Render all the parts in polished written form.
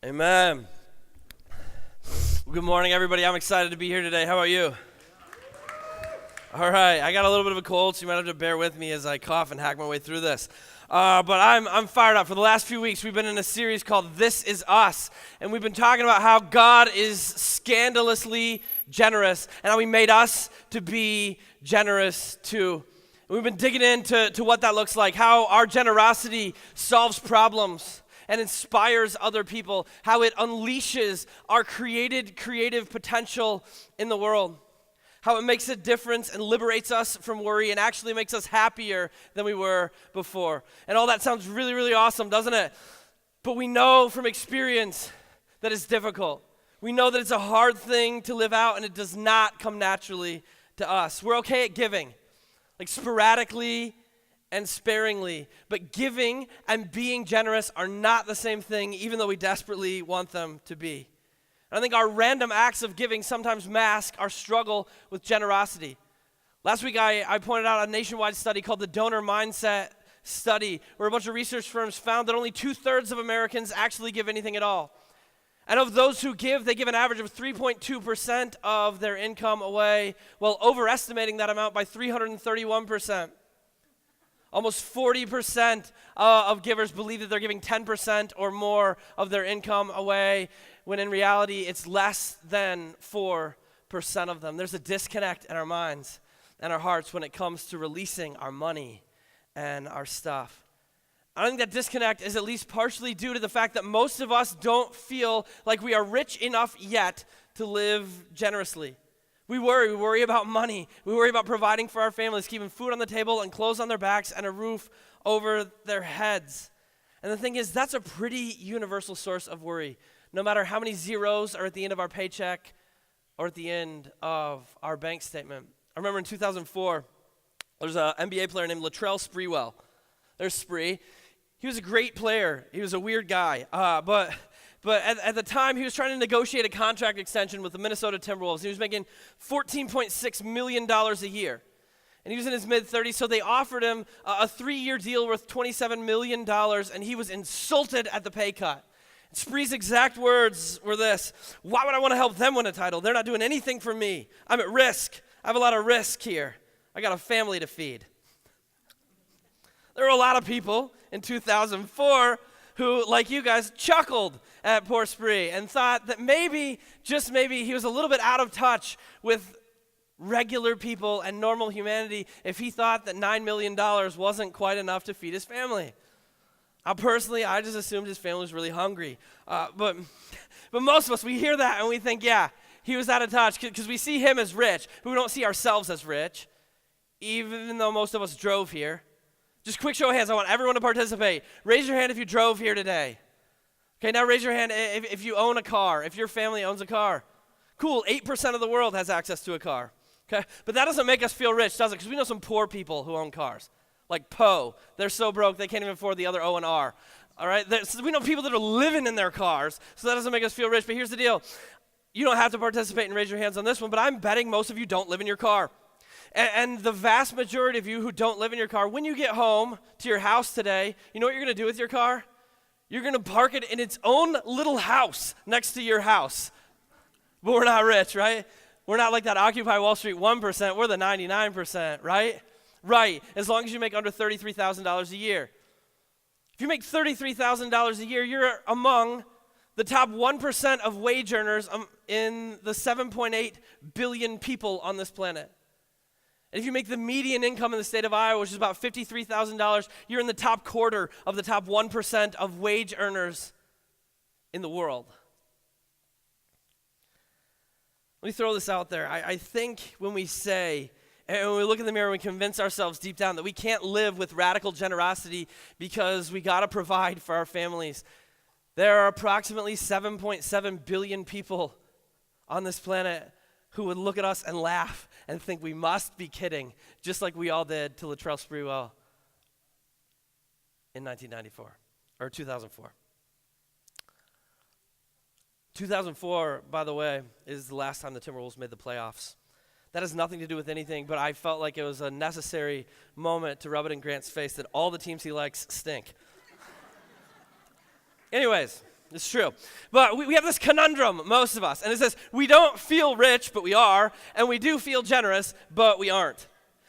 Amen. Well, good morning, everybody. I'm excited to be here today. How about you? All right. I got a little bit of a cold, so you might have to bear with me as I cough and hack my way through this. But I'm fired up. For the last few weeks, we've been in a series called This Is Us, and we've been talking about how God is scandalously generous and how he made us to be generous too. And we've been digging into what that looks like, how our generosity solves problems and inspires other people, how it unleashes our creative potential in the world, how it makes a difference and liberates us from worry and actually makes us happier than we were before. And all that sounds really, really awesome, doesn't it? But we know from experience that it's difficult. We know that it's a hard thing to live out, and it does not come naturally to us. We're okay at giving, like sporadically and sparingly, but giving and being generous are not the same thing, even though we desperately want them to be. And I think our random acts of giving sometimes mask our struggle with generosity. Last week I pointed out a nationwide study called the Donor Mindset Study, where a bunch of research firms found that only 2/3 of Americans actually give anything at all. And of those who give, they give an average of 3.2% of their income away, while overestimating that amount by 331%. Almost 40% of givers believe that they're giving 10% or more of their income away, when in reality it's less than 4% of them. There's a disconnect in our minds and our hearts when it comes to releasing our money and our stuff. I think that disconnect is at least partially due to the fact that most of us don't feel like we are rich enough yet to live generously. We worry about money. We worry about providing for our families, keeping food on the table and clothes on their backs and a roof over their heads. And the thing is, that's a pretty universal source of worry, no matter how many zeros are at the end of our paycheck or at the end of our bank statement. I remember in 2004, there was an NBA player named Latrell Sprewell. There's Spree. He was a great player. He was a weird guy, But at the time, he was trying to negotiate a contract extension with the Minnesota Timberwolves. He was making $14.6 million a year. And he was in his mid-30s, so they offered him a 3-year deal worth $27 million, and he was insulted at the pay cut. Spree's exact words were this: "Why would I want to help them win a title? They're not doing anything for me. I'm at risk. I have a lot of risk here. I got a family to feed." There were a lot of people in 2004 who, like you guys, chuckled at poor Spree and thought that maybe, just maybe, he was a little bit out of touch with regular people and normal humanity if he thought that $9 million wasn't quite enough to feed his family. Personally, I just assumed his family was really hungry. But most of us, we hear that and we think, yeah, he was out of touch because we see him as rich, but we don't see ourselves as rich, even though most of us drove here. Just quick show of hands. I want everyone to participate. Raise your hand if you drove here today. Okay, now raise your hand if you own a car, if your family owns a car. Cool, 8% of the world has access to a car. Okay, but that doesn't make us feel rich, does it? Because we know some poor people who own cars. Like Poe. They're so broke they can't even afford the other O and R. All right, so we know people that are living in their cars, so that doesn't make us feel rich. But here's the deal. You don't have to participate and raise your hands on this one, but I'm betting most of you don't live in your car. And the vast majority of you who don't live in your car, when you get home to your house today, you know what you're going to do with your car? You're going to park it in its own little house next to your house. But we're not rich, right? We're not like that Occupy Wall Street 1%. We're the 99%, right? Right, as long as you make under $33,000 a year. If you make $33,000 a year, you're among the top 1% of wage earners in the 7.8 billion people on this planet. And if you make the median income in the state of Iowa, which is about $53,000, you're in the top quarter of the top 1% of wage earners in the world. Let me throw this out there. I think when we say, and when we look in the mirror, we convince ourselves deep down that we can't live with radical generosity because we got to provide for our families. There are approximately 7.7 billion people on this planet who would look at us and laugh and think we must be kidding, just like we all did to Latrell Sprewell in 1994, or 2004. 2004, by the way, is the last time the Timberwolves made the playoffs. That has nothing to do with anything, but I felt like it was a necessary moment to rub it in Grant's face that all the teams he likes stink. Anyways, It's true. But we have this conundrum, most of us, and it says we don't feel rich, but we are, and we do feel generous, but we aren't.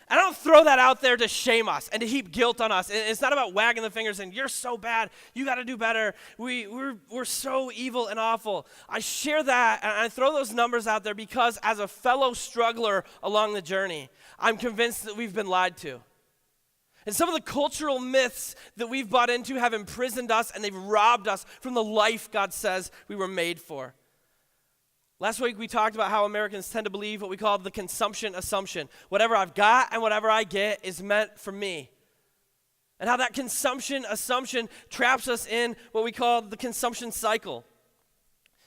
And I don't throw that out there to shame us and to heap guilt on us. It's not about wagging the fingers and you're so bad, you got to do better. We're so evil and awful. I share that and I throw those numbers out there because as a fellow struggler along the journey, I'm convinced that we've been lied to. And some of the cultural myths that we've bought into have imprisoned us and they've robbed us from the life God says we were made for. Last week we talked about how Americans tend to believe what we call the consumption assumption. Whatever I've got and whatever I get is meant for me. And how that consumption assumption traps us in what we call the consumption cycle.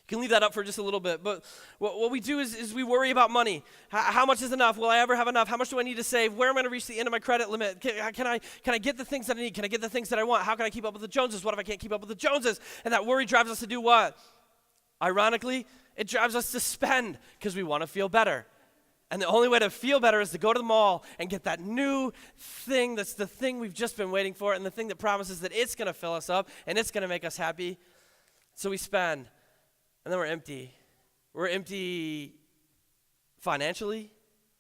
You can leave that up for just a little bit. But what we do is we worry about money. How much is enough? Will I ever have enough? How much do I need to save? Where am I going to reach the end of my credit limit? Can I get the things that I need? Can I get the things that I want? How can I keep up with the Joneses? What if I can't keep up with the Joneses? And that worry drives us to do what? Ironically, it drives us to spend because we want to feel better. And the only way to feel better is to go to the mall and get that new thing that's the thing we've just been waiting for and the thing that promises that it's going to fill us up and it's going to make us happy. So we spend, and then we're empty. We're empty financially,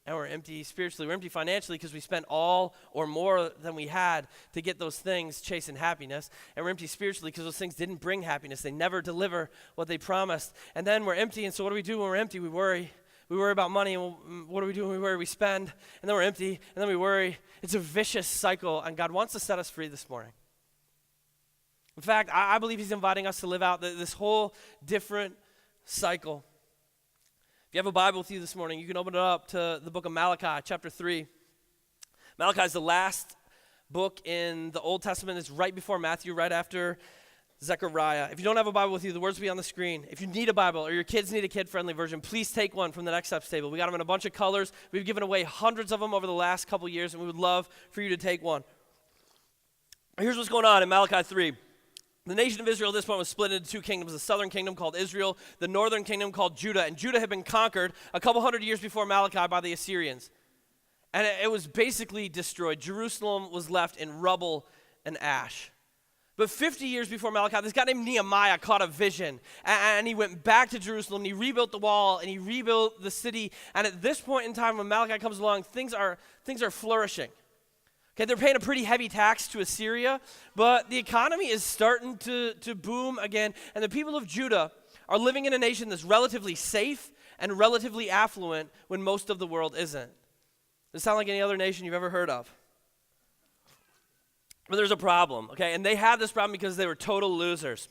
and we're empty spiritually. We're empty financially because we spent all or more than we had to get those things chasing happiness. And we're empty spiritually because those things didn't bring happiness. They never deliver what they promised. And then we're empty, and so what do we do when we're empty? We worry. We worry about money, and what do we do when we worry? We spend, and then we're empty, and then we worry. It's a vicious cycle, and God wants to set us free this morning. In fact, I believe he's inviting us to live out this whole different cycle. If you have a Bible with you this morning, you can open it up to the book of Malachi, chapter 3. Malachi is the last book in the Old Testament. It's right before Matthew, right after Zechariah. If you don't have a Bible with you, the words will be on the screen. If you need a Bible or your kids need a kid-friendly version, please take one from the Next Steps table. We got them in a bunch of colors. We've given away hundreds of them over the last couple years, and we would love for you to take one. Here's what's going on in Malachi 3. The nation of Israel at this point was split into two kingdoms, the southern kingdom called Israel, the northern kingdom called Judah. And Judah had been conquered a couple hundred years before Malachi by the Assyrians. And it was basically destroyed. Jerusalem was left in rubble and ash. But 50 years before Malachi, this guy named Nehemiah caught a vision. And he went back to Jerusalem, and he rebuilt the wall, and he rebuilt the city. And at this point in time, when Malachi comes along, things are flourishing. Okay, they're paying a pretty heavy tax to Assyria, but the economy is starting to boom again, and the people of Judah are living in a nation that's relatively safe and relatively affluent when most of the world isn't. Does it sound like any other nation you've ever heard of? But there's a problem, okay? And they had this problem because they were total losers.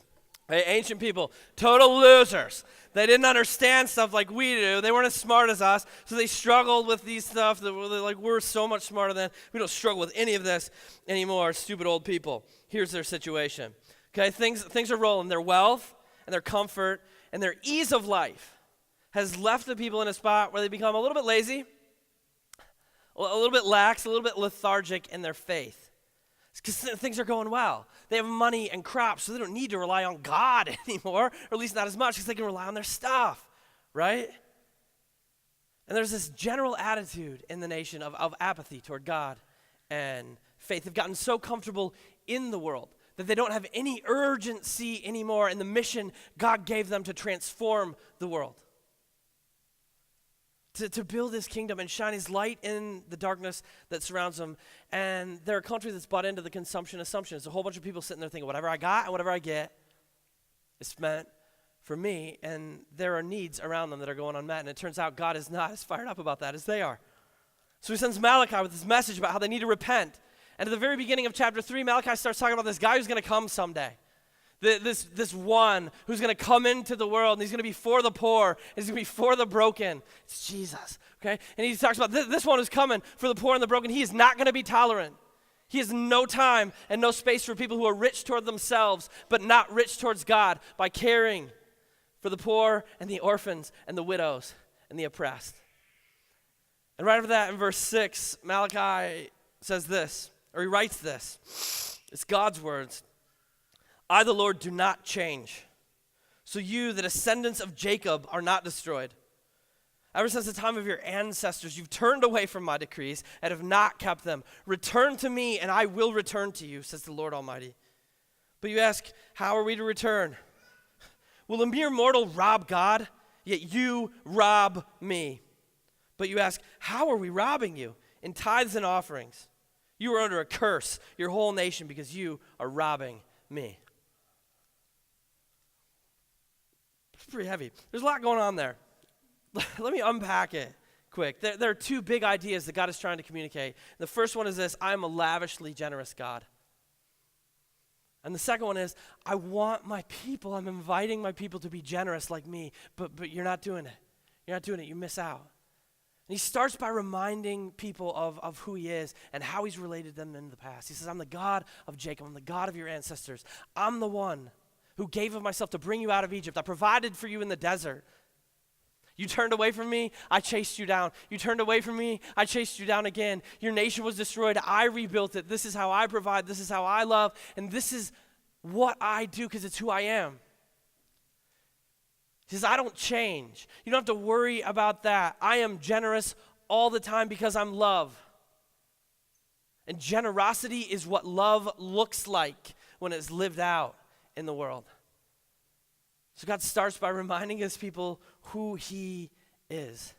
Okay, ancient people, total losers. They didn't understand stuff like we do. They weren't as smart as us, so they struggled with these stuff that were like, we're so much smarter than. We don't struggle with any of this anymore, stupid old people. Here's their situation. Okay, things are rolling. Their wealth and their comfort and their ease of life has left the people in a spot where they become a little bit lazy, a little bit lax, a little bit lethargic in their faith. Because things are going well. They have money and crops, so they don't need to rely on God anymore, or at least not as much, because they can rely on their stuff, right? And there's this general attitude in the nation of apathy toward God and faith. They've gotten so comfortable in the world that they don't have any urgency anymore in the mission God gave them to transform the world. To build his kingdom and shine his light in the darkness that surrounds them. And they're a country that's bought into the consumption assumption. It's a whole bunch of people sitting there thinking, whatever I got and whatever I get is meant for me. And there are needs around them that are going unmet. And it turns out God is not as fired up about that as they are. So he sends Malachi with this message about how they need to repent. And at the very beginning of chapter 3, Malachi starts talking about this guy who's going to come someday. This one who's going to come into the world, and he's going to be for the poor, and he's going to be for the broken. It's Jesus, okay? And he talks about this one who's coming for the poor and the broken. He is not going to be tolerant. He has no time and no space for people who are rich toward themselves, but not rich towards God, by caring for the poor and the orphans and the widows and the oppressed. And right after that, in verse 6, Malachi says this, or he writes this. It's God's words. I, the Lord, do not change. So you, the descendants of Jacob, are not destroyed. Ever since the time of your ancestors, you've turned away from my decrees and have not kept them. Return to me, and I will return to you, says the Lord Almighty. But you ask, how are we to return? Will a mere mortal rob God? Yet you rob me. But you ask, how are we robbing you? In tithes and offerings. You are under a curse, your whole nation, because you are robbing me. It's pretty heavy. There's a lot going on there. Let me unpack it quick. There are two big ideas that God is trying to communicate. The first one is this: I am a lavishly generous God. And the second one is, I want my people, I'm inviting my people to be generous like me, but you're not doing it. You're not doing it. You miss out. And he starts by reminding people of who he is and how he's related them in the past. He says, I'm the God of Jacob. I'm the God of your ancestors. I'm the one who gave of myself to bring you out of Egypt. I provided for you in the desert. You turned away from me, I chased you down. You turned away from me, I chased you down again. Your nation was destroyed, I rebuilt it. This is how I provide, this is how I love, and this is what I do because it's who I am. He says, I don't change. You don't have to worry about that. I am generous all the time because I'm love. And generosity is what love looks like when it's lived out in the world. So God starts by reminding his people who he is.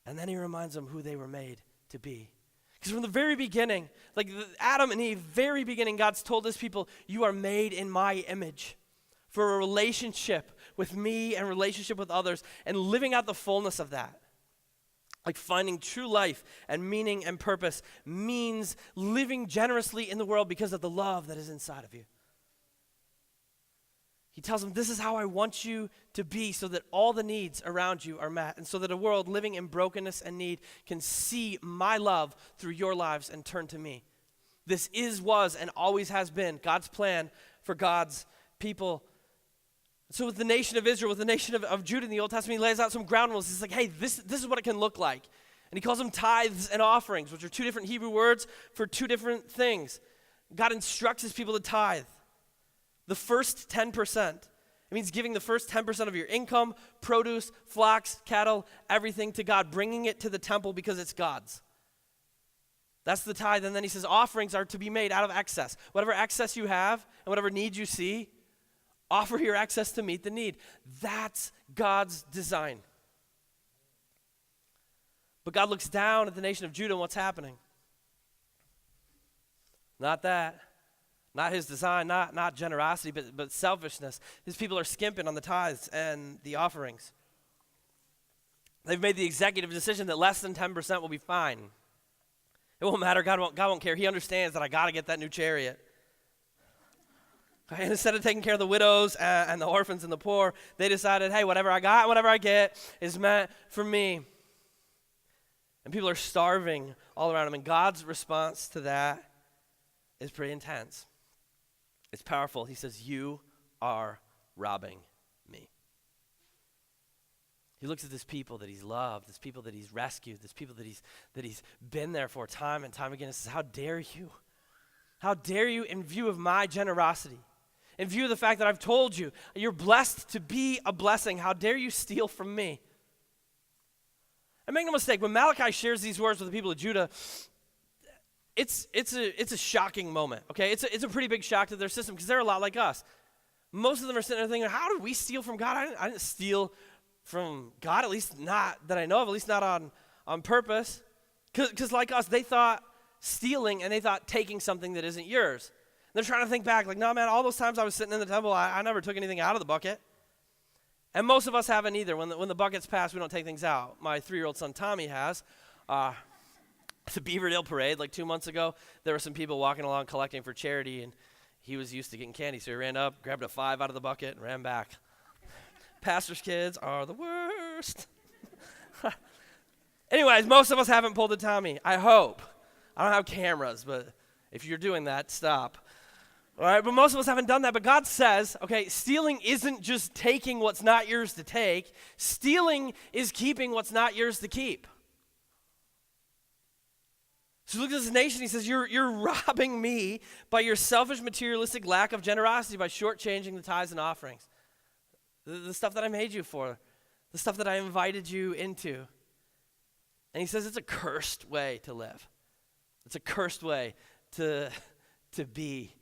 And then he reminds them who they were made to be. Because from the very beginning, like Adam and Eve, very beginning, God's told his people, you are made in my image for a relationship with me and relationship with others and living out the fullness of that. Like finding true life and meaning and purpose means living generously in the world because of the love that is inside of you. He tells them, this is how I want you to be so that all the needs around you are met and so that a world living in brokenness and need can see my love through your lives and turn to me. This is, was, and always has been God's plan for God's people. So with the nation of Israel, with the nation of Judah in the Old Testament, he lays out some ground rules. He's like, hey, this is what it can look like. And he calls them tithes and offerings, which are two different Hebrew words for two different things. God instructs his people to tithe. The first 10%. It means giving the first 10% of your income, produce, flocks, cattle, everything to God, bringing it to the temple because it's God's. That's the tithe. And then he says offerings are to be made out of excess. Whatever excess you have and whatever need you see, offer your excess to meet the need. That's God's design. But God looks down at the nation of Judah and what's happening? Not that. Not his design, not generosity, but selfishness. His people are skimping on the tithes and the offerings. They've made the executive decision that less than 10% will be fine. It won't matter. God won't care. He understands that I got to get that new chariot. And instead of taking care of the widows and the orphans and the poor, they decided, hey, whatever I got, whatever I get is meant for me. And people are starving all around them. And God's response to that is pretty intense. It's powerful. He says, you are robbing me. He looks at this people that he's loved, this people that he's rescued, this people that he's been there for time and time again, and says, how dare you? How dare you in view of my generosity? In view of the fact that I've told you, you're blessed to be a blessing. How dare you steal from me? And make no mistake, when Malachi shares these words with the people of Judah, it's a shocking moment, okay? It's a pretty big shock to their system because they're a lot like us. Most of them are sitting there thinking, how did we steal from God? I didn't steal from God, at least not that I know of, at least not on purpose. Because like us, they thought stealing and they thought taking something that isn't yours. And they're trying to think back, like, no, man, all those times I was sitting in the temple, I never took anything out of the bucket. And most of us haven't either. When the bucket's passed, we don't take things out. My 3-year-old son, Tommy, has. The Beaverdale Parade, like 2 months ago, there were some people walking along collecting for charity, and he was used to getting candy, so he ran up, grabbed a 5 out of the bucket, and ran back. Pastor's kids are the worst. Anyways, most of us haven't pulled a Tommy, I hope. I don't have cameras, but if you're doing that, stop. All right, but most of us haven't done that, but God says, okay, stealing isn't just taking what's not yours to take. Stealing is keeping what's not yours to keep. So look at this nation, he says, you're robbing me by your selfish, materialistic lack of generosity by shortchanging the tithes and offerings. The stuff that I made you for, the stuff that I invited you into. And he says it's a cursed way to live. It's a cursed way to be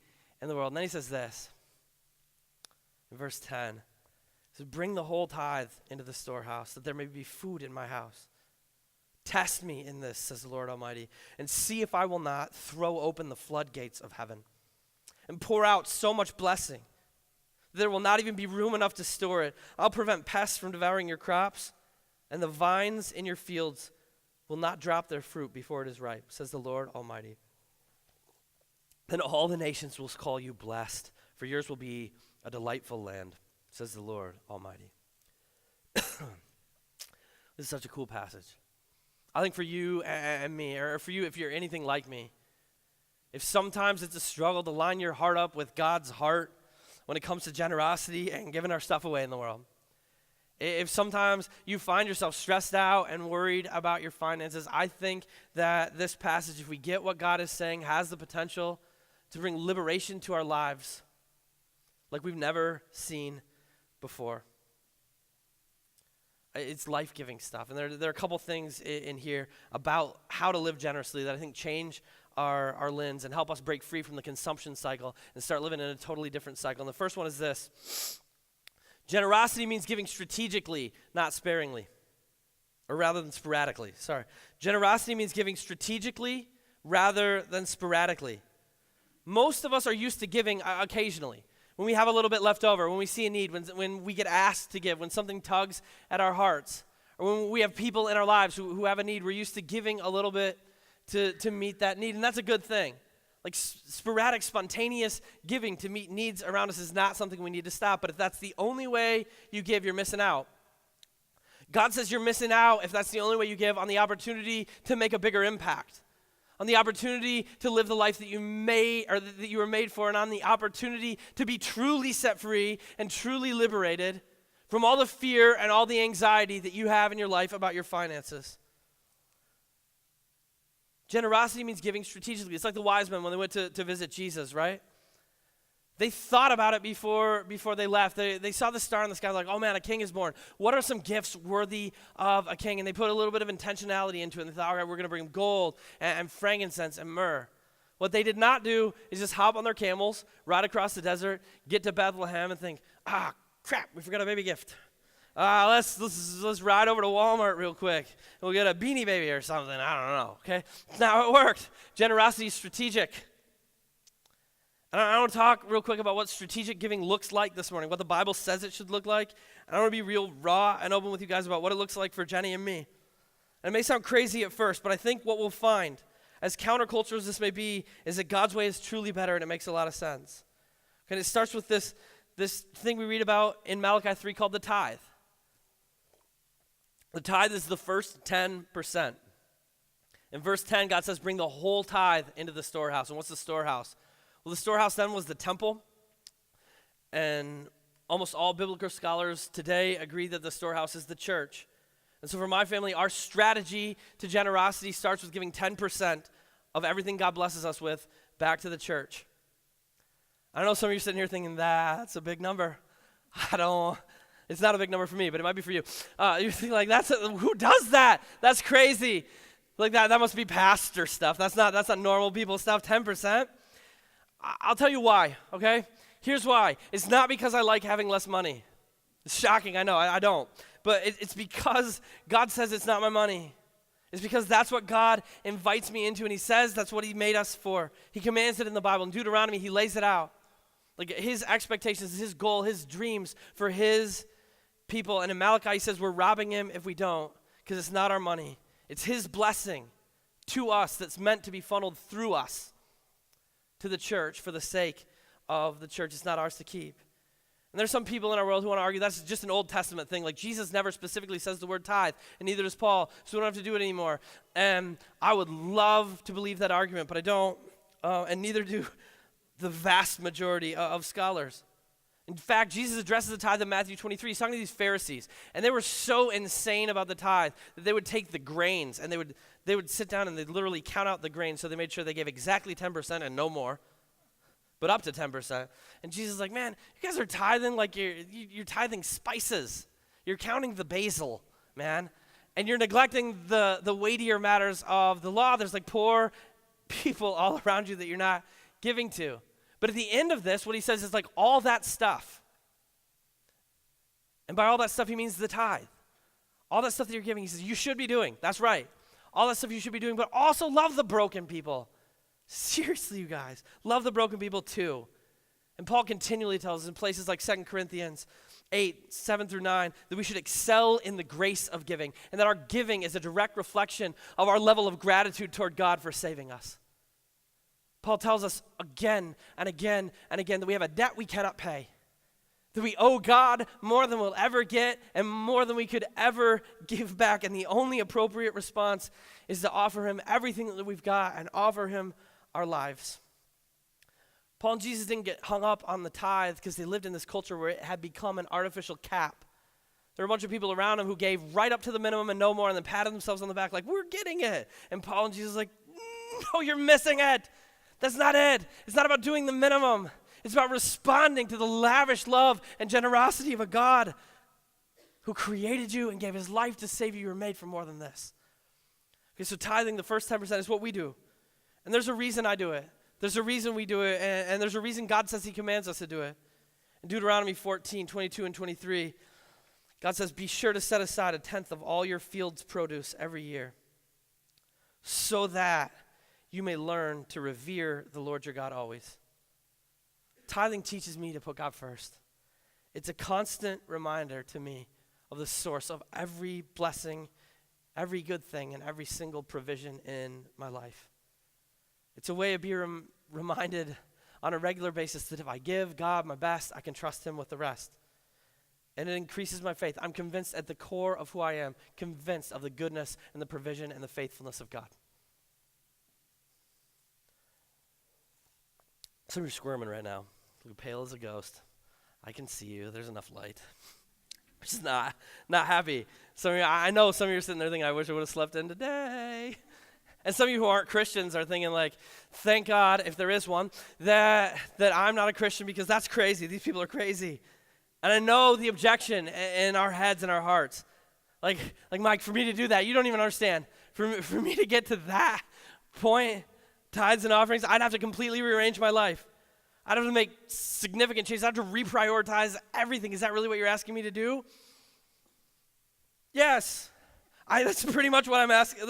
in the world. And then he says this, in verse 10, says, bring the whole tithe into the storehouse, that there may be food in my house. Test me in this, says the Lord Almighty, and see if I will not throw open the floodgates of heaven and pour out so much blessing that there will not even be room enough to store it. I'll prevent pests from devouring your crops, and the vines in your fields will not drop their fruit before it is ripe, says the Lord Almighty. Then all the nations will call you blessed, for yours will be a delightful land, says the Lord Almighty. This is such a cool passage. I think for you and me, or for you if you're anything like me, if sometimes it's a struggle to line your heart up with God's heart when it comes to generosity and giving our stuff away in the world, if sometimes you find yourself stressed out and worried about your finances, I think that this passage, if we get what God is saying, has the potential to bring liberation to our lives like we've never seen before. It's life-giving stuff. And there are a couple things in here about how to live generously that I think change our lens and help us break free from the consumption cycle and start living in a totally different cycle. And the first one is this. Generosity means giving strategically, not sparingly. Or rather than sporadically, sorry. Generosity means giving strategically rather than sporadically. Most of us are used to giving occasionally. When we have a little bit left over, when we see a need, when we get asked to give, when something tugs at our hearts, or when we have people in our lives who have a need, we're used to giving a little bit to meet that need, and that's a good thing. Like sporadic, spontaneous giving to meet needs around us is not something we need to stop, but if that's the only way you give, you're missing out. God says you're missing out if that's the only way you give on the opportunity to make a bigger impact, on the opportunity to live the life that you were made for, and on the opportunity to be truly set free and truly liberated from all the fear and all the anxiety that you have in your life about your finances. Generosity means giving strategically. It's like the wise men when they went to visit Jesus, right? They thought about it before they left. They saw the star in the sky, like, oh man, a king is born. What are some gifts worthy of a king? And they put a little bit of intentionality into it. And they thought, all right, we're going to bring gold and frankincense and myrrh. What they did not do is just hop on their camels, ride across the desert, get to Bethlehem and think, crap, we forgot a baby gift. Let's ride over to Walmart real quick. We'll get a Beanie Baby or something. I don't know, okay? That's not how it worked. Generosity is strategic. And I want to talk real quick about what strategic giving looks like this morning, what the Bible says it should look like. And I want to be real raw and open with you guys about what it looks like for Jenny and me. And it may sound crazy at first, but I think what we'll find, as countercultural as this may be, is that God's way is truly better, and it makes a lot of sense. Okay, it starts with this thing we read about in Malachi 3 called the tithe. The tithe is the first 10%. In verse 10, God says, bring the whole tithe into the storehouse. And what's the storehouse? Well, the storehouse then was the temple, and almost all biblical scholars today agree that the storehouse is the church. And so for my family, our strategy to generosity starts with giving 10% of everything God blesses us with back to the church. I know some of you sitting here thinking, that's a big number. It's not a big number for me, but it might be for you. You're thinking like, who does that? That's crazy. Like that must be pastor stuff. That's not normal people stuff, 10%. I'll tell you why, okay? Here's why. It's not because I like having less money. It's shocking, I know, I don't. But it's because God says it's not my money. It's because that's what God invites me into, and he says that's what he made us for. He commands it in the Bible. In Deuteronomy, he lays it out. Like his expectations, his goal, his dreams for his people. And in Malachi, he says we're robbing him if we don't, because it's not our money. It's his blessing to us that's meant to be funneled through us to the church for the sake of the church. It's not ours to keep. And there's some people in our world who want to argue that's just an Old Testament thing. Like Jesus never specifically says the word tithe, and neither does Paul, so we don't have to do it anymore. And I would love to believe that argument, but I don't, and neither do the vast majority of scholars. In fact, Jesus addresses the tithe in Matthew 23. He's talking to these Pharisees, and they were so insane about the tithe that they would take the grains, and they would sit down and they'd literally count out the grains, so they made sure they gave exactly 10% and no more, but up to 10%. And Jesus is like, man, you guys are tithing like you're tithing spices. You're counting the basil, man, and you're neglecting the weightier matters of the law. There's like poor people all around you that you're not giving to. But at the end of this, what he says is like all that stuff, And by all that stuff, he means the tithe. All that stuff that you're giving, he says, you should be doing. That's right. All that stuff you should be doing, but also love the broken people. Seriously, you guys. Love the broken people too. And Paul continually tells us in places like 2 Corinthians 8, 7 through 9, that we should excel in the grace of giving, and that our giving is a direct reflection of our level of gratitude toward God for saving us. Paul tells us again and again and again that we have a debt we cannot pay, that we owe God more than we'll ever get and more than we could ever give back, and the only appropriate response is to offer him everything that we've got and offer him our lives. Paul and Jesus didn't get hung up on the tithe because they lived in this culture where it had become an artificial cap. There were a bunch of people around him who gave right up to the minimum and no more, and then patted themselves on the back like, we're getting it. And Paul and Jesus are like, no, you're missing it. That's not it. It's not about doing the minimum. It's about responding to the lavish love and generosity of a God who created you and gave his life to save you. You were made for more than this. Okay, so tithing, the first 10% is what we do. And there's a reason I do it. There's a reason we do it, and there's a reason God says he commands us to do it. In Deuteronomy 14, 22 and 23, God says, be sure to set aside 1/10 of all your field's produce every year, so that you may learn to revere the Lord your God always. Tithing teaches me to put God first. It's a constant reminder to me of the source of every blessing, every good thing, and every single provision in my life. It's a way of being reminded on a regular basis that if I give God my best, I can trust him with the rest. And it increases my faith. I'm convinced at the core of who I am, convinced of the goodness and the provision and the faithfulness of God. Some of you are squirming right now. You're pale as a ghost. I can see you. There's enough light. I'm just not happy. Some of you, I know some of you are sitting there thinking, I wish I would have slept in today. And some of you who aren't Christians are thinking like, thank God, if there is one, that I'm not a Christian, because that's crazy. These people are crazy. And I know the objection in our heads and our hearts. Like Mike, for me to do that, you don't even understand. For me to get to that point, tithes and offerings, I'd have to completely rearrange my life. I'd have to make significant changes. I'd have to reprioritize everything. Is that really what you're asking me to do? Yes. That's pretty much what I'm asking.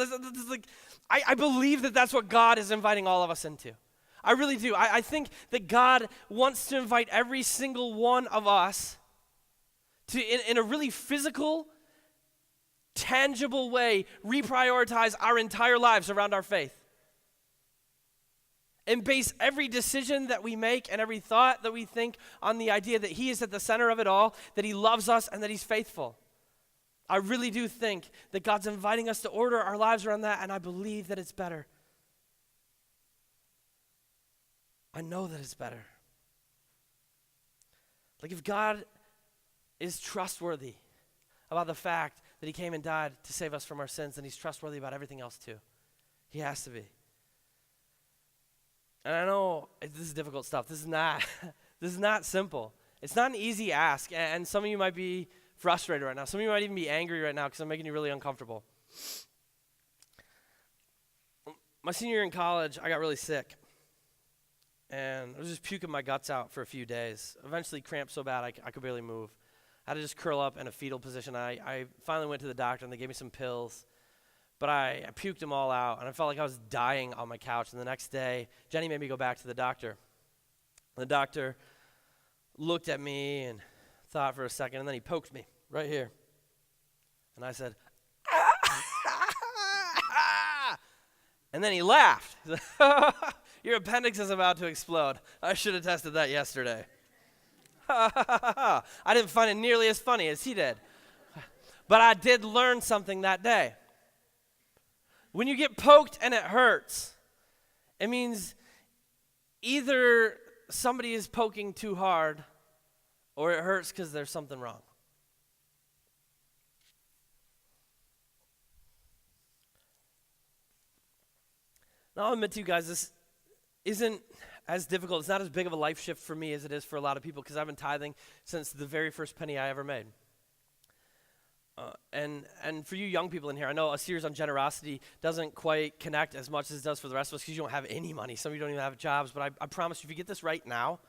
I believe that that's what God is inviting all of us into. I really do. I think that God wants to invite every single one of us to, in a really physical, tangible way, reprioritize our entire lives around our faith. And base every decision that we make and every thought that we think on the idea that he is at the center of it all, that he loves us and that he's faithful. I really do think that God's inviting us to order our lives around that, and I believe that it's better. I know that it's better. Like if God is trustworthy about the fact that he came and died to save us from our sins, then he's trustworthy about everything else too. He has to be. And I know this is difficult stuff. This is not simple. It's not an easy ask, and some of you might be frustrated right now. Some of you might even be angry right now because I'm making you really uncomfortable. My senior year in college, I got really sick. And I was just puking my guts out for a few days. Eventually cramped so bad I could barely move. I had to just curl up in a fetal position. I finally went to the doctor and they gave me some pills. But I puked them all out, and I felt like I was dying on my couch. And the next day, Jenny made me go back to the doctor. The doctor looked at me and thought for a second, and then he poked me right here. And I said, ah! And then he laughed. He said, your appendix is about to explode. I should have tested that yesterday. I didn't find it nearly as funny as he did. But I did learn something that day. When you get poked and it hurts, it means either somebody is poking too hard or it hurts because there's something wrong. Now, I'll admit to you guys, this isn't as difficult. It's not as big of a life shift for me as it is for a lot of people because I've been tithing since the very first penny I ever made. And for you young people in here, I know a series on generosity doesn't quite connect as much as it does for the rest of us because you don't have any money. Some of you don't even have jobs, but I promise you, if you get this right now,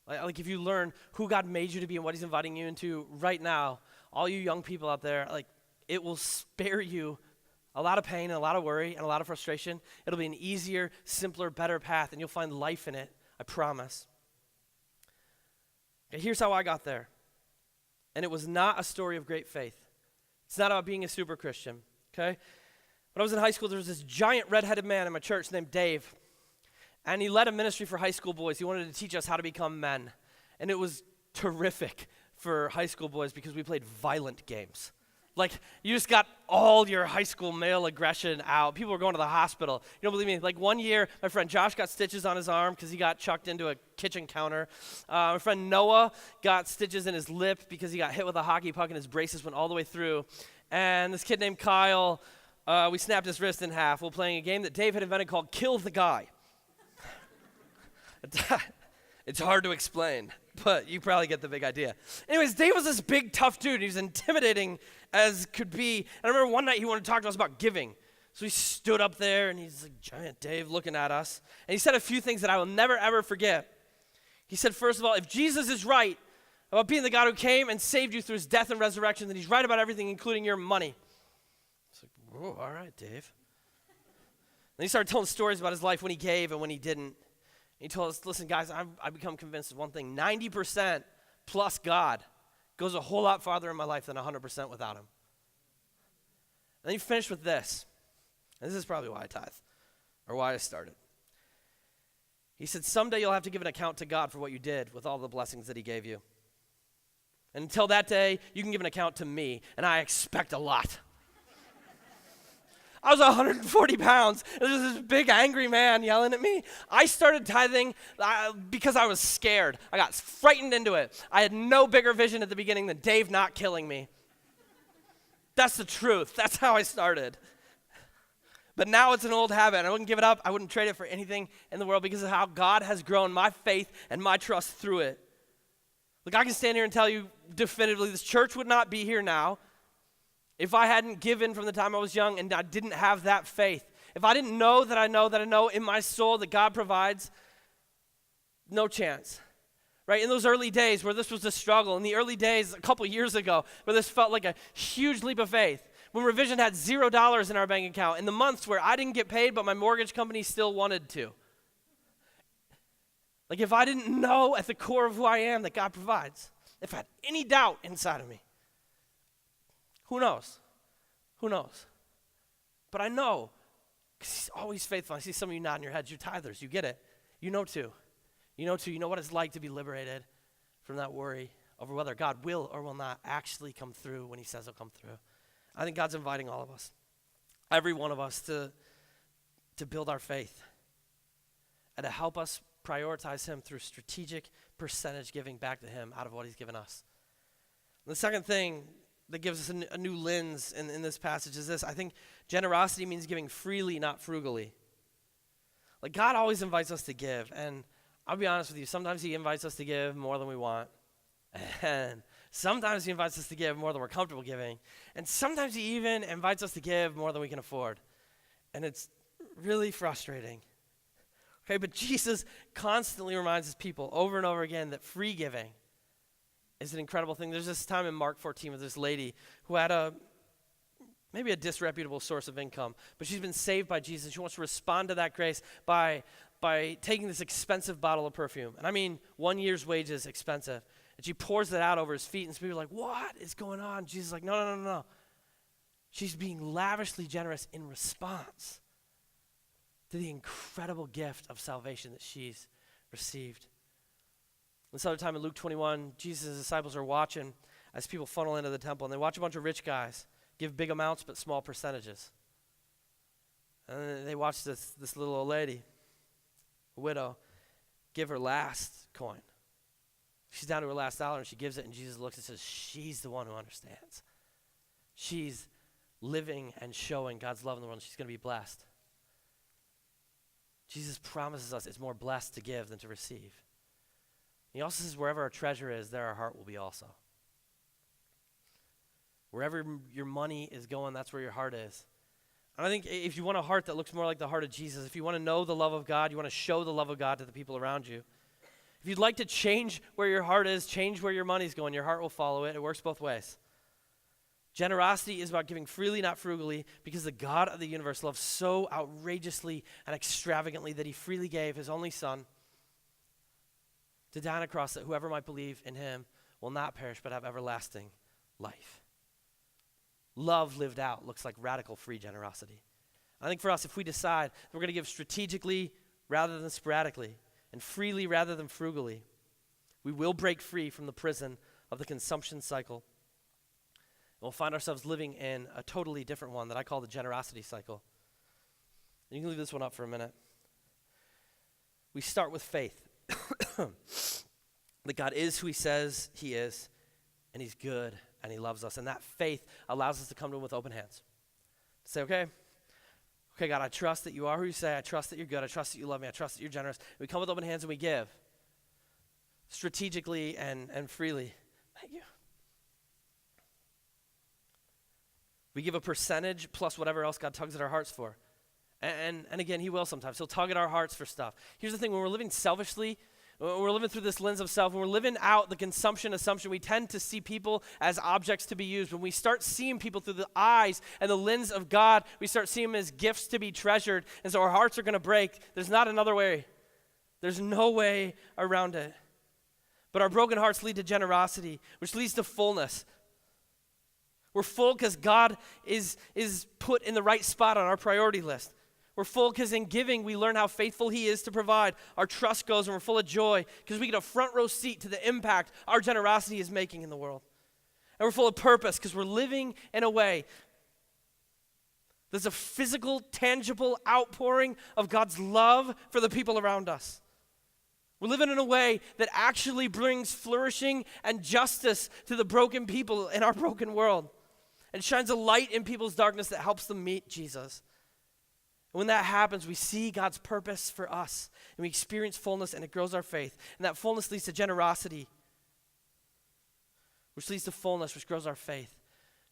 Like if you learn who God made you to be and what he's inviting you into right now, all you young people out there, like it will spare you a lot of pain and a lot of worry and a lot of frustration. It'll be an easier, simpler, better path, and you'll find life in it, I promise. Okay, here's how I got there. And it was not a story of great faith. It's not about being a super Christian, okay? When I was in high school, there was this giant redheaded man in my church named Dave. And he led a ministry for high school boys. He wanted to teach us how to become men. And it was terrific for high school boys because we played violent games. Like, you just got all your high school male aggression out. People were going to the hospital. You don't believe me? Like, one year, my friend Josh got stitches on his arm because he got chucked into a kitchen counter. My friend Noah got stitches in his lip because he got hit with a hockey puck and his braces went all the way through. And this kid named Kyle, we snapped his wrist in half while playing a game that Dave had invented called Kill the Guy. It's hard to explain, but you probably get the big idea. Anyways, Dave was this big, tough dude. He was intimidating as could be. And I remember one night he wanted to talk to us about giving. So he stood up there, and he's like, giant Dave looking at us. And he said a few things that I will never, ever forget. He said, first of all, if Jesus is right about being the God who came and saved you through his death and resurrection, then he's right about everything, including your money. It's like, whoa, all right, Dave. Then he started telling stories about his life when he gave and when he didn't. He told us, listen, guys, I've become convinced of one thing. 90% plus God goes a whole lot farther in my life than 100% without him. And then he finished with this. And this is probably why I tithe, or why I started. He said, someday you'll have to give an account to God for what you did with all the blessings that he gave you. And until that day, you can give an account to me, and I expect a lot. I was 140 pounds, and there was this big angry man yelling at me. I started tithing because I was scared. I got frightened into it. I had no bigger vision at the beginning than Dave not killing me. That's the truth. That's how I started. But now it's an old habit, and I wouldn't give it up. I wouldn't trade it for anything in the world because of how God has grown my faith and my trust through it. Look, I can stand here and tell you definitively this church would not be here now if I hadn't given from the time I was young and I didn't have that faith. If I didn't know that I know in my soul that God provides, no chance. Right? In those early days where this was a struggle, in the early days a couple years ago where this felt like a huge leap of faith, when Revision had $0 in our bank account, in the months where I didn't get paid but my mortgage company still wanted to. Like if I didn't know at the core of who I am that God provides, if I had any doubt inside of me, who knows? Who knows? But I know, because he's always faithful. I see some of you nodding your heads. You're tithers. You get it. You know too. You know too. You know what it's like to be liberated from that worry over whether God will or will not actually come through when he says he'll come through. I think God's inviting all of us, every one of us, to build our faith and to help us prioritize him through strategic percentage giving back to him out of what he's given us. And the second thing that gives us a new lens in this passage is this. I think generosity means giving freely, not frugally. Like God always invites us to give, and I'll be honest with you, sometimes he invites us to give more than we want, and sometimes he invites us to give more than we're comfortable giving, and sometimes he even invites us to give more than we can afford, and it's really frustrating. Okay, but Jesus constantly reminds his people over and over again that free giving is an incredible thing. There's this time in Mark 14 with this lady who had maybe a disreputable source of income, but she's been saved by Jesus. She wants to respond to that grace by taking this expensive bottle of perfume. And I mean 1 year's wages expensive. And she pours it out over his feet, and some people are like, what is going on? Jesus is like, no. She's being lavishly generous in response to the incredible gift of salvation that she's received. This other time in Luke 21, Jesus' disciples are watching as people funnel into the temple, and they watch a bunch of rich guys give big amounts but small percentages. And then they watch this little old lady, a widow, give her last coin. She's down to her last dollar, and she gives it, and Jesus looks and says, she's the one who understands. She's living and showing God's love in the world, and she's going to be blessed. Jesus promises us it's more blessed to give than to receive. He also says wherever our treasure is, there our heart will be also. Wherever your money is going, that's where your heart is. And I think if you want a heart that looks more like the heart of Jesus, if you want to know the love of God, you want to show the love of God to the people around you, if If you'd like to change where your heart is, change where your money's going, your heart will follow it. It works both ways. Generosity is about giving freely, not frugally, because the God of the universe loves so outrageously and extravagantly that he freely gave his only son to die on a cross that whoever might believe in him will not perish but have everlasting life. Love lived out looks like radical free generosity. I think for us, if we decide that we're going to give strategically rather than sporadically and freely rather than frugally, we will break free from the prison of the consumption cycle. And we'll find ourselves living in a totally different one that I call the generosity cycle. You can leave this one up for a minute. We start with faith. That God is who he says he is, and he's good, and he loves us. And that faith allows us to come to him with open hands. Say, okay, God, I trust that you are who you say. I trust that you're good. I trust that you love me. I trust that you're generous. We come with open hands and we give strategically and freely. Thank you. We give a percentage plus whatever else God tugs at our hearts for. And again, he will sometimes. He'll tug at our hearts for stuff. Here's the thing, when we're living selfishly, when we're living through this lens of self, when we're living out the consumption assumption, we tend to see people as objects to be used. When we start seeing people through the eyes and the lens of God, we start seeing them as gifts to be treasured. And so our hearts are going to break. There's not another way. There's no way around it. But our broken hearts lead to generosity, which leads to fullness. We're full because God is put in the right spot on our priority list. We're full because in giving, we learn how faithful he is to provide. Our trust goes and we're full of joy because we get a front row seat to the impact our generosity is making in the world. And we're full of purpose because we're living in a way there's a physical, tangible outpouring of God's love for the people around us. We're living in a way that actually brings flourishing and justice to the broken people in our broken world. And shines a light in people's darkness that helps them meet Jesus. And when that happens, we see God's purpose for us. And we experience fullness and it grows our faith. And that fullness leads to generosity. Which leads to fullness, which grows our faith.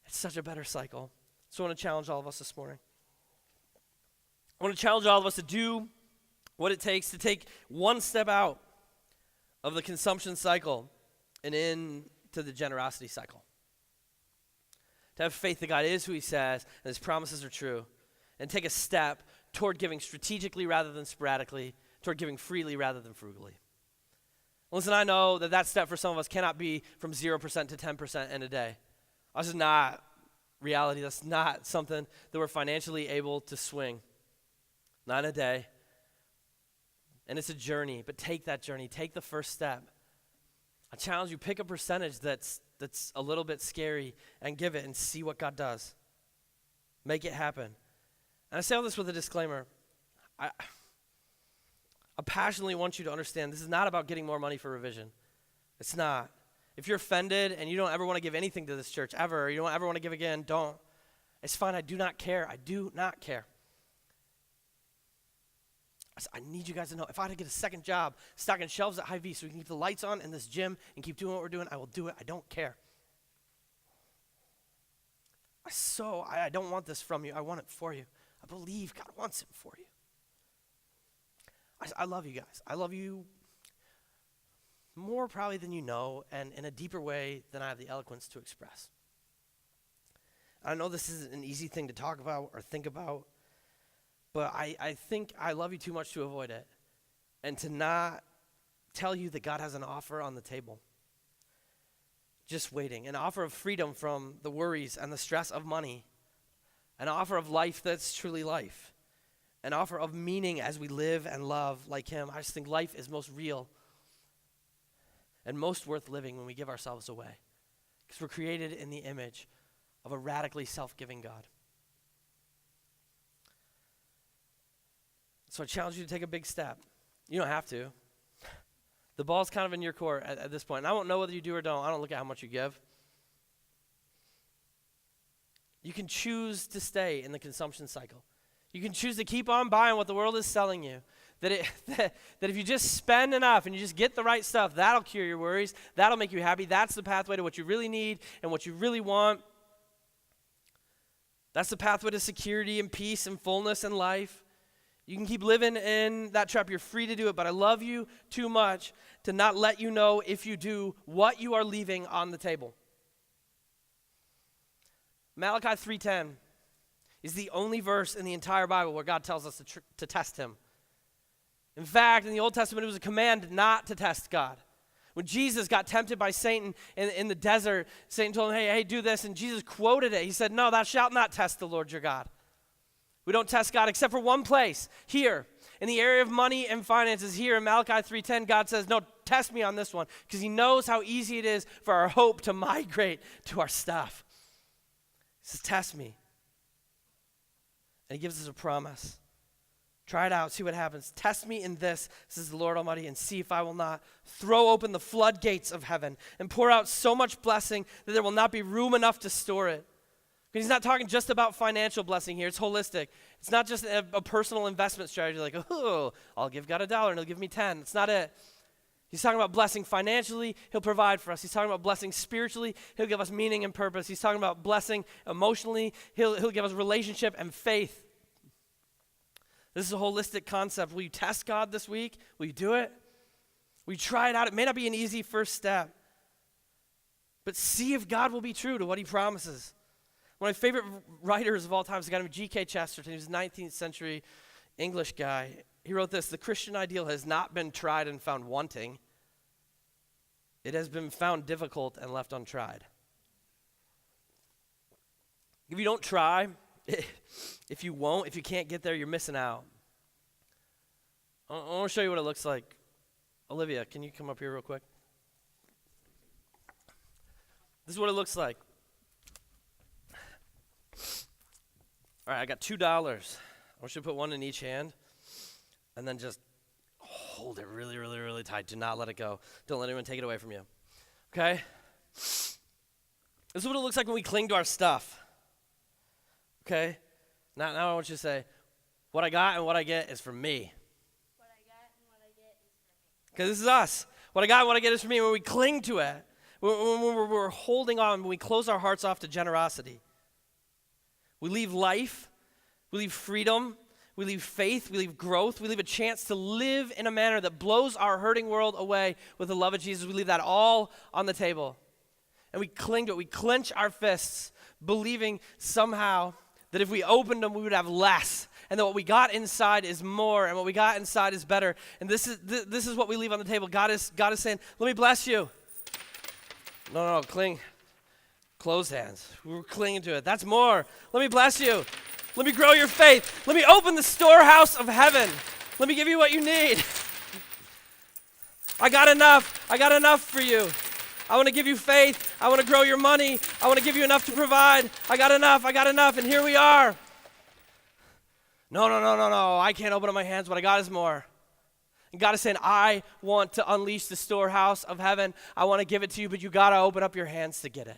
It's such a better cycle. So I want to challenge all of us this morning. I want to challenge all of us to do what it takes to take one step out of the consumption cycle and into the generosity cycle. To have faith that God is who he says and his promises are true. And take a step toward giving strategically rather than sporadically, toward giving freely rather than frugally. Listen, I know that step for some of us cannot be from 0% to 10% in a day. That's just not reality. That's not something that we're financially able to swing. Not in a day. And it's a journey, but take that journey. Take the first step. I challenge you, pick a percentage that's a little bit scary and give it and see what God does. Make it happen. And I say all this with a disclaimer. I passionately want you to understand this is not about getting more money for revision. It's not. If you're offended and you don't ever want to give anything to this church ever, or you don't ever want to give again, don't. It's fine. I do not care. I do not care. I need you guys to know, if I had to get a second job stocking shelves at Hy-Vee so we can keep the lights on in this gym and keep doing what we're doing, I will do it. I don't care. I don't want this from you. I want it for you. I believe God wants it for you. I love you guys. I love you more probably than you know, and in a deeper way than I have the eloquence to express. I know this isn't an easy thing to talk about or think about, but I think I love you too much to avoid it and to not tell you that God has an offer on the table. Just waiting. An offer of freedom from the worries and the stress of money. An offer of life that's truly life. An offer of meaning as we live and love like him. I just think life is most real and most worth living when we give ourselves away. Because we're created in the image of a radically self-giving God. So I challenge you to take a big step. You don't have to. The ball's kind of in your court at this point. And I won't know whether you do or don't. I don't look at how much you give. You can choose to stay in the consumption cycle. You can choose to keep on buying what the world is selling you. That if you just spend enough and you just get the right stuff, that'll cure your worries. That'll make you happy. That's the pathway to what you really need and what you really want. That's the pathway to security and peace and fullness and life. You can keep living in that trap. You're free to do it, but I love you too much to not let you know if you do what you are leaving on the table. Malachi 3:10 is the only verse in the entire Bible where God tells us to test him. In fact, in the Old Testament, it was a command not to test God. When Jesus got tempted by Satan in the desert, Satan told him, hey, do this, and Jesus quoted it. He said, no, thou shalt not test the Lord your God. We don't test God except for one place, here. In the area of money and finances, here in Malachi 3:10, God says, no, test me on this one, because he knows how easy it is for our hope to migrate to our stuff. He says, test me. And he gives us a promise. Try it out, see what happens. Test me in this, says the Lord Almighty, and see if I will not throw open the floodgates of heaven and pour out so much blessing that there will not be room enough to store it. He's not talking just about financial blessing here. It's holistic. It's not just a personal investment strategy like, oh, I'll give God $1 and he'll give me 10. That's not it. He's talking about blessing financially. He'll provide for us. He's talking about blessing spiritually. He'll give us meaning and purpose. He's talking about blessing emotionally. He'll give us relationship and faith. This is a holistic concept. Will you test God this week? Will you do it? Will you try it out? It may not be an easy first step, but see if God will be true to what he promises. One of my favorite writers of all time is a guy named G.K. Chesterton. He was a 19th century English guy. He wrote this: the Christian ideal has not been tried and found wanting. It has been found difficult and left untried. If you don't try, if you can't get there, you're missing out. I want to show you what it looks like. Olivia, can you come up here real quick? This is what it looks like. All right, I got $2. I want you to put one in each hand and then just hold it really, really, really tight. Do not let it go. Don't let anyone take it away from you. Okay? This is what it looks like when we cling to our stuff. Okay? Now I want you to say, what I got and what I get is for me. What I got and what I get is for me. Okay, this is us. What I got and what I get is for me. When we cling to it, when we're holding on, when we close our hearts off to generosity, we leave life, we leave freedom, we leave faith, we leave growth, we leave a chance to live in a manner that blows our hurting world away with the love of Jesus. We leave that all on the table. And we cling to it. We clench our fists, believing somehow that if we opened them, we would have less. And that what we got inside is more, and what we got inside is better. And this is what we leave on the table. God is saying, let me bless you. No, cling. Closed hands. We're clinging to it. That's more. Let me bless you. Let me grow your faith. Let me open the storehouse of heaven. Let me give you what you need. I got enough. I got enough for you. I want to give you faith. I want to grow your money. I want to give you enough to provide. I got enough. And here we are. No. I can't open up my hands. What I got is more. And God is saying, I want to unleash the storehouse of heaven. I want to give it to you, but you got to open up your hands to get it.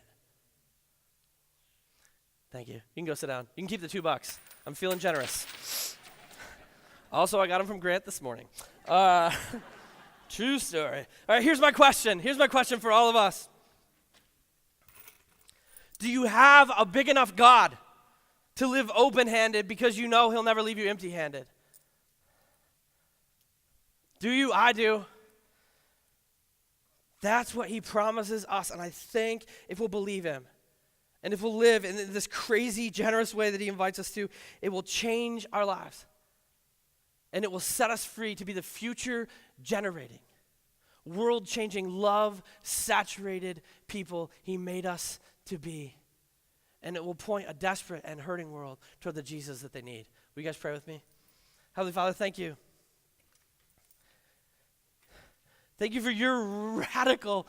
Thank you. You can go sit down. You can keep the $2. I'm feeling generous. Also, I got them from Grant this morning. True story. All right, here's my question. Here's my question for all of us. Do you have a big enough God to live open-handed because you know he'll never leave you empty-handed? Do you? I do. That's what he promises us, and I think if we'll believe him, and if we'll live in this crazy, generous way that he invites us to, it will change our lives. And it will set us free to be the future-generating, world-changing, love-saturated people he made us to be. And it will point a desperate and hurting world toward the Jesus that they need. Will you guys pray with me? Heavenly Father, thank you. Thank you for your radical,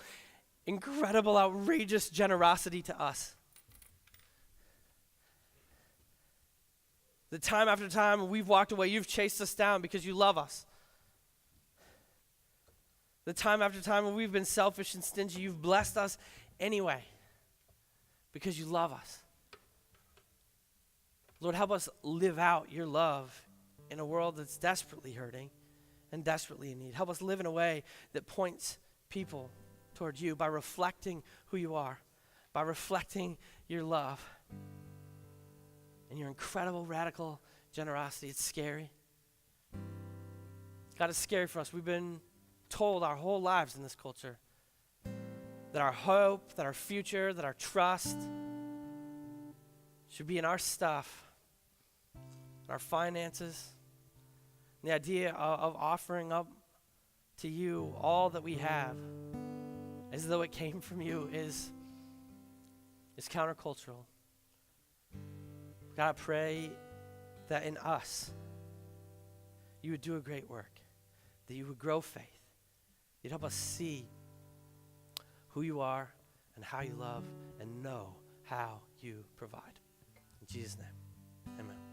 incredible, outrageous generosity to us. The time after time we've walked away, you've chased us down because you love us. The time after time when we've been selfish and stingy, you've blessed us anyway because you love us. Lord, help us live out your love in a world that's desperately hurting and desperately in need. Help us live in a way that points people toward you by reflecting who you are, by reflecting your love and your incredible radical generosity. It's scary. God, it's scary for us. We've been told our whole lives in this culture that our hope, that our future, that our trust should be in our stuff, our finances. And the idea of offering up to you all that we have as though it came from you is countercultural. God, I pray that in us, you would do a great work, that you would grow faith. You'd help us see who you are and how you love and know how you provide. In Jesus' name, amen.